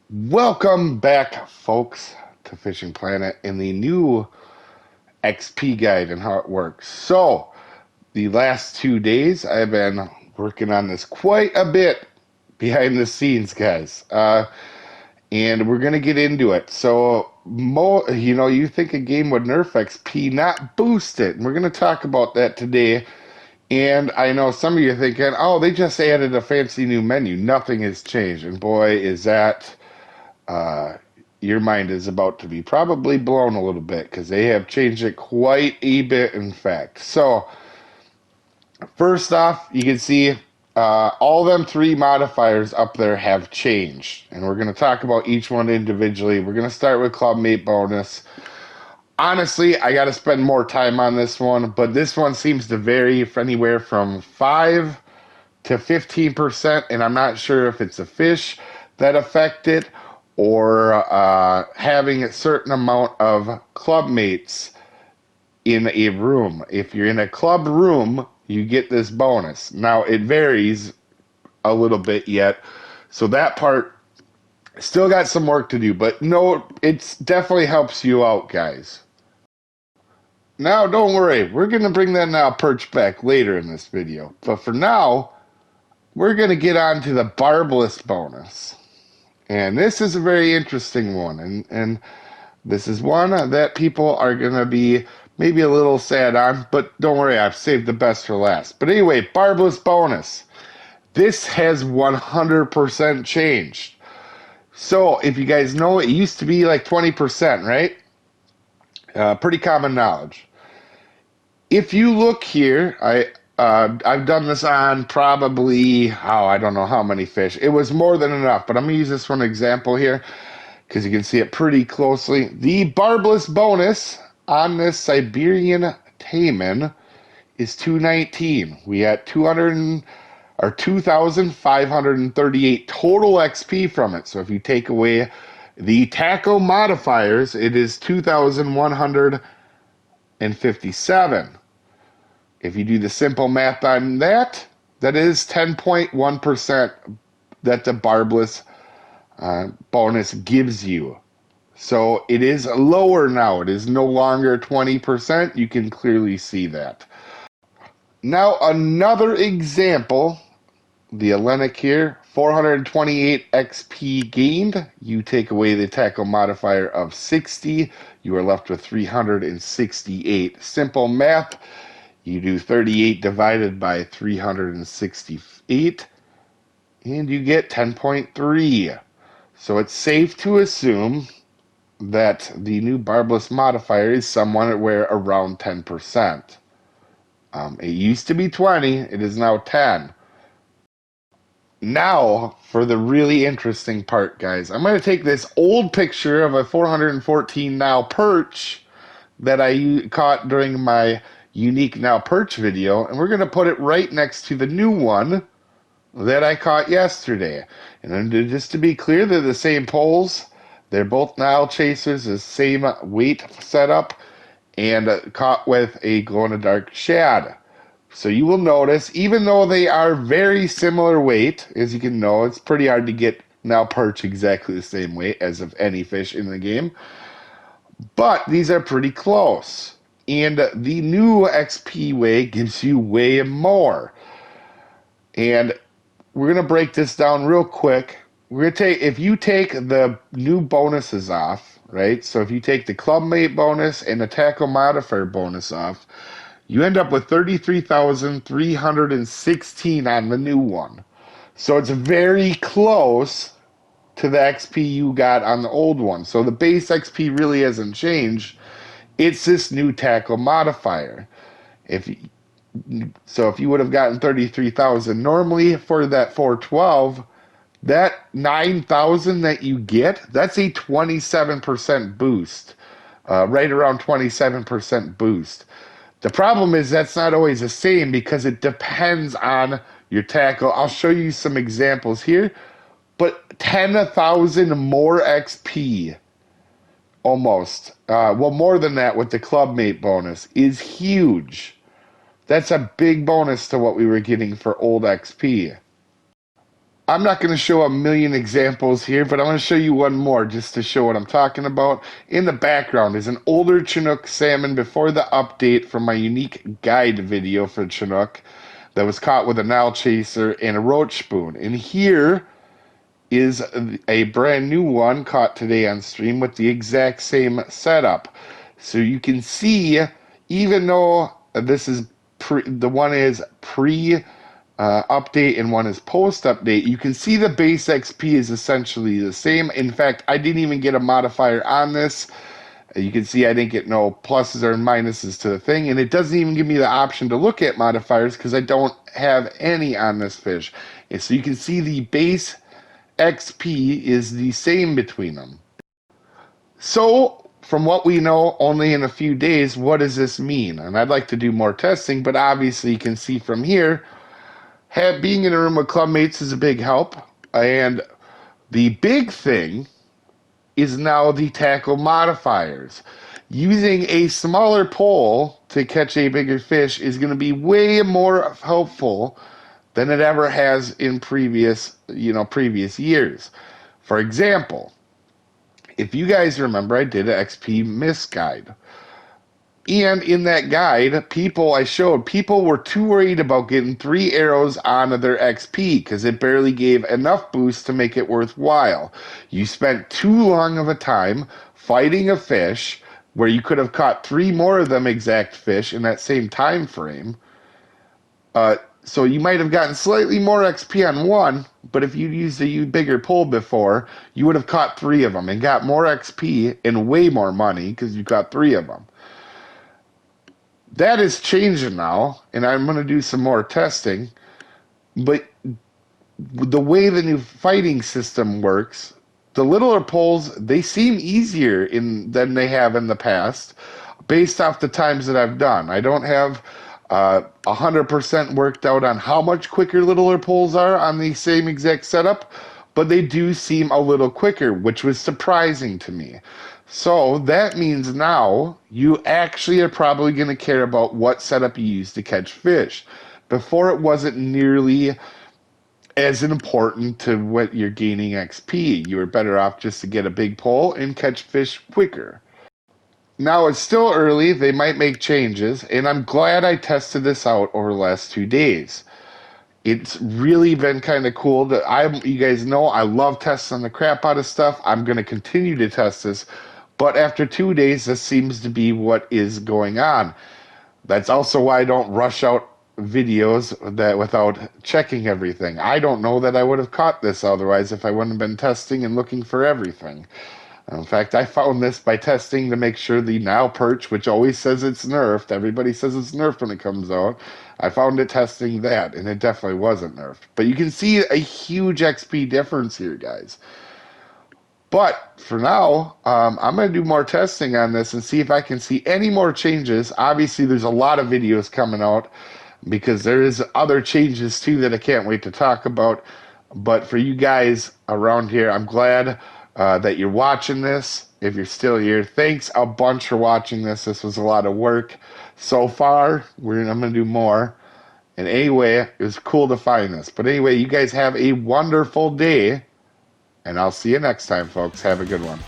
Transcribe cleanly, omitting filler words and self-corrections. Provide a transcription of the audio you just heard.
Welcome back, folks, to Fishing Planet and the new XP guide and how it works. So, the last 2 days, I've been working on this quite a bit behind the scenes, guys. And we're going to get into it. So, you think a game would nerf XP, not boost it. And we're going to talk about that today. And I know some of you are thinking, oh, they just added a fancy new menu. Nothing has changed. And boy, is that... your mind is about to be probably blown a little bit because they have changed it quite a bit, in fact. So, first off, you can see all them 3 modifiers up there have changed. And we're going to talk about each one individually. We're going to start with Clubmate bonus. Honestly, I got to spend more time on this one, but this one seems to vary from anywhere from 5 to 15%, and I'm not sure if it's a fish that affect it or having a certain amount of club mates in a room. If you're in a club room, you get this bonus. Now, it varies a little bit yet, so that part still got some work to do, but no, it definitely helps you out, guys. Now, don't worry, we're going to bring that now perch back later in this video, but for now, we're going to get on to the barbless bonus. And this is a very interesting one, and this is one that people are going to be maybe a little sad on, but don't worry, I've saved the best for last. But anyway, barbless bonus. This has 100% changed. So, if you guys know, it used to be like 20%, right? Pretty common knowledge. If you look here, I've done this on probably, I don't know how many fish. It was more than enough, but I'm going to use this one example here because you can see it pretty closely. The barbless bonus on this Siberian Taimen is 219. We had 2,538 total XP from it. So if you take away the tackle modifiers, it is 2,157. If you do the simple math on that, that is 10.1% that the barbless bonus gives you. So it is lower now. It is no longer 20%. You can clearly see that. Now another example, the Hellenic here, 428 XP gained. You take away the tackle modifier of 60. You are left with 368. Simple math. You do 38 divided by 368, and you get 10.3. So it's safe to assume that the new barbless modifier is somewhere around 10%. It used to be 20, it is now 10. Now, for the really interesting part, guys, I'm going to take this old picture of a 414 now perch that I caught during my unique now perch video, and we're going to put it right next to the new one that I caught yesterday. And just to be clear, they're the same poles. They're both Nile chasers, the same weight setup, and caught with a glow-in-the-dark shad. So you will notice, even though they are very similar weight, as you can know, it's pretty hard to get now perch exactly the same weight as of any fish in the game, but these are pretty close. And the new XP way gives you way more. And we're going to break this down real quick. We're going to take, if you take the new bonuses off, right? So if you take the Clubmate bonus and the tackle modifier bonus off, you end up with 33,316 on the new one. So it's very close to the XP you got on the old one. So the base XP really hasn't changed. It's this new tackle modifier. If you would have gotten 33,000 normally for that 412, that 9,000 that you get, that's a 27% boost, right around 27% boost. The problem is that's not always the same because it depends on your tackle. I'll show you some examples here, but 10,000 more XP. Almost. More than that with the Clubmate bonus is huge. That's a big bonus to what we were getting for old XP. I'm not going to show a million examples here, but I'm going to show you one more just to show what I'm talking about. In the background is an older Chinook salmon before the update from my unique guide video for Chinook that was caught with a Nile chaser and a roach spoon. And here is a brand new one caught today on stream with the exact same setup. So you can see, even though this is the one is pre update and one is post update, you can see the base XP is essentially the same. In fact, I didn't even get a modifier on this. You can see I didn't get no pluses or minuses to the thing, and it doesn't even give me the option to look at modifiers because I don't have any on this fish. And so you can see the base XP is the same between them. So, from what we know, only in a few days, what does this mean? And I'd like to do more testing, but obviously you can see from here, being in a room with clubmates is a big help. And the big thing is now the tackle modifiers. Using a smaller pole to catch a bigger fish is going to be way more helpful than it ever has in previous years. For example, if you guys remember, I did an XP miss guide. And in that guide, people were too worried about getting 3 arrows onto their XP because it barely gave enough boost to make it worthwhile. You spent too long of a time fighting a fish where you could have caught 3 more of them exact fish in that same time frame. So you might have gotten slightly more XP on one, but if you'd used a bigger pole before, you would have caught 3 of them and got more XP and way more money because you caught 3 of them. That is changing now, and I'm going to do some more testing. But the way the new fighting system works, the littler poles, they seem easier than they have in the past, based off the times that I've done. I don't have 100% worked out on how much quicker littler poles are on the same exact setup, but they do seem a little quicker, which was surprising to me. So that means now you actually are probably going to care about what setup you use to catch fish. Before, it wasn't nearly as important to what you're gaining XP. You were better off just to get a big pole and catch fish quicker. Now it's still early, they might make changes, and I'm glad I tested this out over the last 2 days. It's really been kind of cool that you guys know I love testing the crap out of stuff. I'm going to continue to test this, but after 2 days, this seems to be what is going on. That's also why I don't rush out videos without checking everything. I don't know that I would have caught this otherwise if I wouldn't have been testing and looking for everything. In fact, I found this by testing to make sure the Nile perch, which always says it's nerfed, everybody says it's nerfed when it comes out. I found it testing that, and it definitely wasn't nerfed. But you can see a huge XP difference here, guys. But for now, I'm going to do more testing on this and see if I can see any more changes. Obviously, there's a lot of videos coming out because there is other changes too that I can't wait to talk about. But for you guys around here, I'm glad that you're watching this. If you're still here, thanks a bunch for watching this. This was a lot of work so far. I'm going to do more. And anyway, it was cool to find this. But anyway, you guys have a wonderful day. And I'll see you next time, folks. Have a good one.